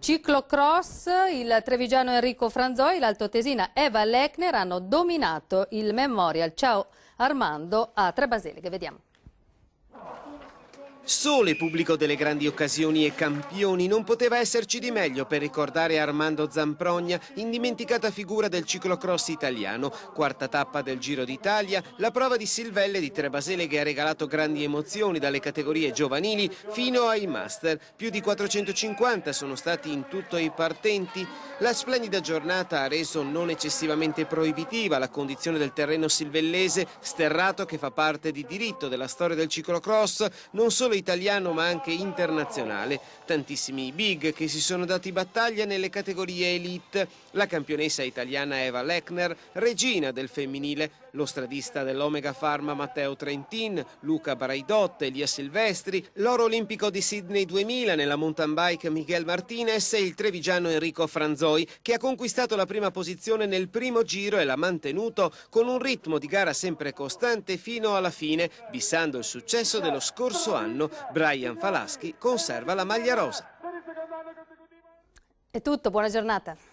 Ciclocross, il trevigiano Enrico Franzoi e l'altoatesina Eva Lechner hanno dominato il Memorial Ciao Armando a Trebaseleghe. Vediamo. Sole pubblico delle grandi occasioni e campioni, non poteva esserci di meglio per ricordare Armando Zamprogna, indimenticata figura del ciclocross italiano. Quarta tappa del Giro d'Italia, la prova di Silvelle di Trebaseleghe ha regalato grandi emozioni dalle categorie giovanili fino ai master. Più di 450 sono stati in tutto i partenti. La splendida giornata ha reso non eccessivamente proibitiva la condizione del terreno silvellese, sterrato che fa parte di diritto della storia del ciclocross, non solo italiano ma anche internazionale. Tantissimi big che si sono dati battaglia nelle categorie elite. La campionessa italiana Eva Lechner, regina del femminile, lo stradista dell'Omega Pharma Matteo Trentin, Luca Braidot, Elia Silvestri, l'oro olimpico di Sydney 2000 nella mountain bike Miguel Martinez e il trevigiano Enrico Franzoi, che ha conquistato la prima posizione nel primo giro e l'ha mantenuto con un ritmo di gara sempre costante fino alla fine, bissando il successo dello scorso anno. Brian Falaschi conserva la maglia rosa. È tutto, buona giornata.